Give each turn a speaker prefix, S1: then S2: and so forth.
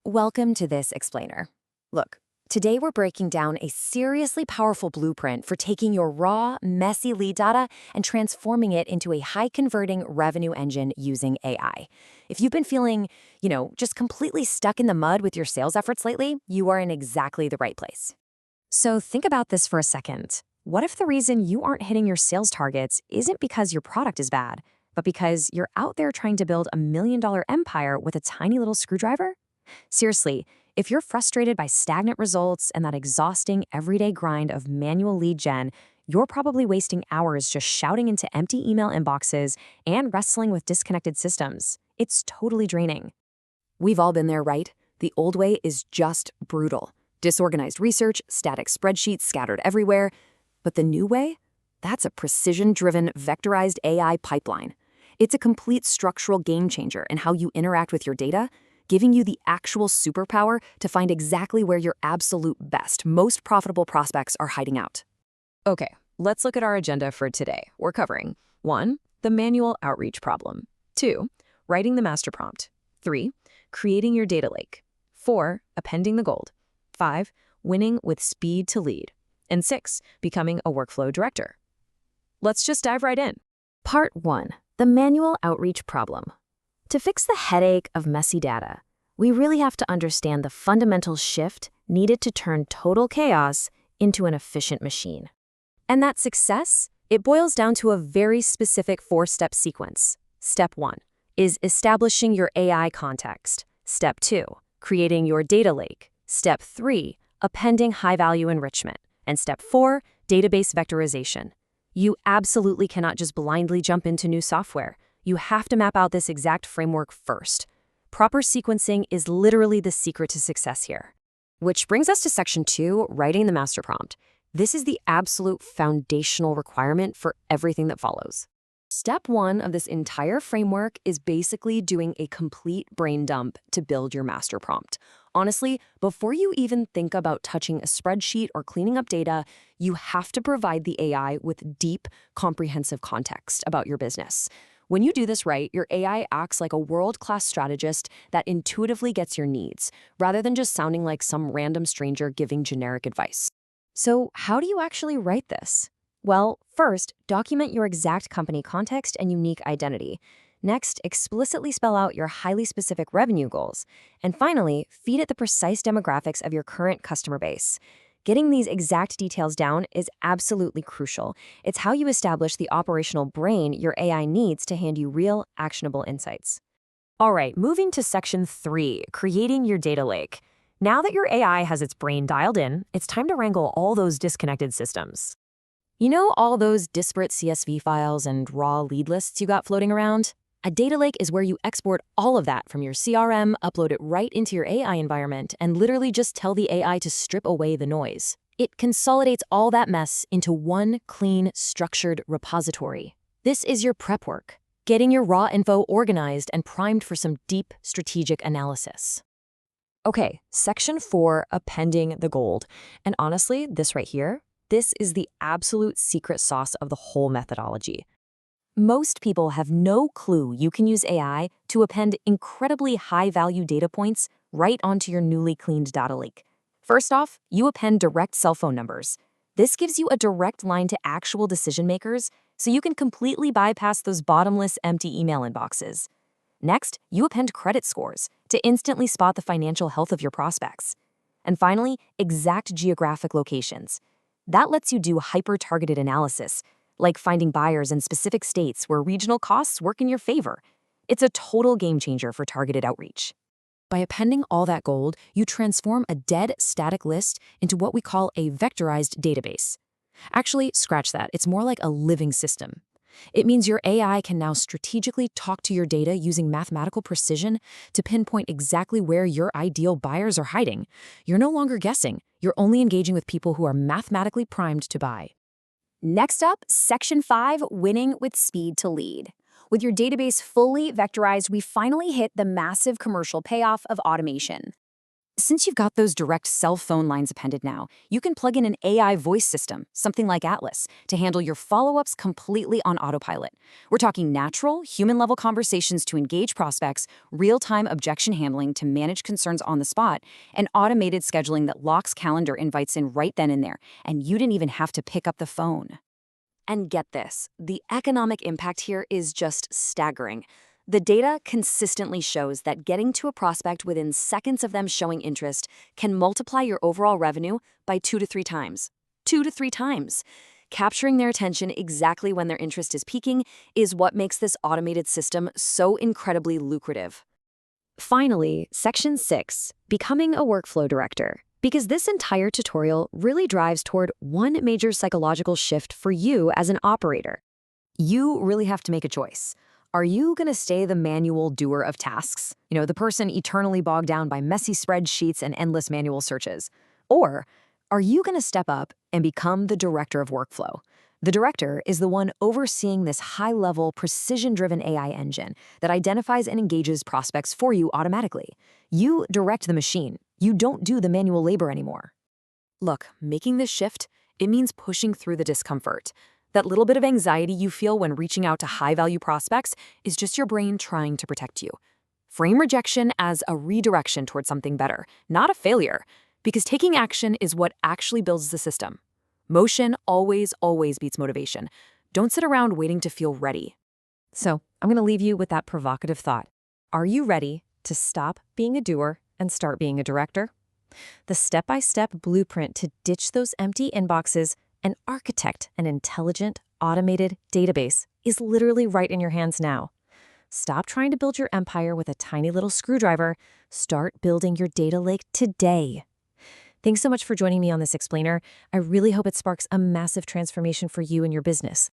S1: Welcome to this explainer. Look, today we're breaking down a seriously powerful blueprint for taking your raw, messy lead data and transforming it into a high-converting revenue engine using AI. If you've been feeling, just completely stuck in the mud with your sales efforts lately, you are in exactly the right place. So think about this for a second. What if the reason you aren't hitting your sales targets isn't because your product is bad, but because you're out there trying to build $1 million empire with a tiny little screwdriver? Seriously, if you're frustrated by stagnant results and that exhausting everyday grind of manual lead gen, you're probably wasting hours just shouting into empty email inboxes and wrestling with disconnected systems. It's totally draining. We've all been there, right? The old way is just brutal. Disorganized research, static spreadsheets scattered everywhere. But the new way? That's a precision-driven, vectorized AI pipeline. It's a complete structural game changer in how you interact with your data, giving you the actual superpower to find exactly where your absolute best, most profitable prospects are hiding out. Okay, let's look at our agenda for today. We're covering 1. The manual outreach problem. 2. Writing the master prompt. 3. Creating your data lake. 4. Appending the gold. 5. Winning with speed to lead. And 6. Becoming a workflow director. Let's just dive right in. Part 1. The manual outreach problem. To fix the headache of messy data, we really have to understand the fundamental shift needed to turn total chaos into an efficient machine. And that success, it boils down to a very specific 4-step sequence. Step 1 is establishing your AI context. Step 2, creating your data lake. Step 3, appending high-value enrichment. And step 4, database vectorization. You absolutely cannot just blindly jump into new software. You have to map out this exact framework first. Proper sequencing is literally the secret to success here. Which brings us to section 2, writing the master prompt. This is the absolute foundational requirement for everything that follows. Step 1 of this entire framework is basically doing a complete brain dump to build your master prompt. Honestly, before you even think about touching a spreadsheet or cleaning up data, you have to provide the AI with deep, comprehensive context about your business. When you do this right, your AI acts like a world-class strategist that intuitively gets your needs, rather than just sounding like some random stranger giving generic advice. So how do you actually write this? Well, first, document your exact company context and unique identity. Next, explicitly spell out your highly specific revenue goals. And finally, feed it the precise demographics of your current customer base. Getting these exact details down is absolutely crucial. It's how you establish the operational brain your AI needs to hand you real, actionable insights. All right, moving to section 3, creating your data lake. Now that your AI has its brain dialed in, it's time to wrangle all those disconnected systems. You know all those disparate CSV files and raw lead lists you got floating around? A data lake is where you export all of that from your CRM, upload it right into your AI environment, and literally just tell the AI to strip away the noise. It consolidates all that mess into one clean, structured repository. This is your prep work, getting your raw info organized and primed for some deep strategic analysis. Okay, section 4, appending the gold. And honestly, this right here, this is the absolute secret sauce of the whole methodology. Most people have no clue you can use AI to append incredibly high-value data points right onto your newly cleaned data lake. First off, you append direct cell phone numbers. This gives you a direct line to actual decision makers, so you can completely bypass those bottomless empty email inboxes. Next, you append credit scores to instantly spot the financial health of your prospects. And finally, exact geographic locations. That lets you do hyper-targeted analysis, like finding buyers in specific states where regional costs work in your favor. It's a total game changer for targeted outreach. By appending all that gold, you transform a dead, static list into what we call a vectorized database. Actually, scratch that. It's more like a living system. It means your AI can now strategically talk to your data using mathematical precision to pinpoint exactly where your ideal buyers are hiding. You're no longer guessing. You're only engaging with people who are mathematically primed to buy. Next up, section 5, winning with speed to lead. With your database fully vectorized, we finally hit the massive commercial payoff of automation. Since you've got those direct cell phone lines appended now, you can plug in an AI voice system, something like Atlas, to handle your follow-ups completely on autopilot. We're talking natural, human-level conversations to engage prospects, real-time objection handling to manage concerns on the spot, and automated scheduling that locks calendar invites in right then and there, and you didn't even have to pick up the phone. And get this, the economic impact here is just staggering. The data consistently shows that getting to a prospect within seconds of them showing interest can multiply your overall revenue by 2 to 3 times. 2 to 3 times. Capturing their attention exactly when their interest is peaking is what makes this automated system so incredibly lucrative. Finally, Section 6, Becoming a Workflow Director. Because this entire tutorial really drives toward one major psychological shift for you as an operator. You really have to make a choice. Are you going to stay the manual doer of tasks? The person eternally bogged down by messy spreadsheets and endless manual searches? Or are you going to step up and become the director of workflow? The director is the one overseeing this high-level, precision-driven AI engine that identifies and engages prospects for you automatically. You direct the machine. You don't do the manual labor anymore. Look, making this shift, it means pushing through the discomfort. That little bit of anxiety you feel when reaching out to high-value prospects is just your brain trying to protect you. Frame rejection as a redirection towards something better, not a failure, because taking action is what actually builds the system. Motion always beats motivation. Don't sit around waiting to feel ready. So, I'm going to leave you with that provocative thought. Are you ready to stop being a doer and start being a director? The step-by-step blueprint to ditch those empty inboxes and architect an intelligent, automated database is literally right in your hands now. Stop trying to build your empire with a tiny little screwdriver. Start building your data lake today. Thanks so much for joining me on this explainer. I really hope it sparks a massive transformation for you and your business.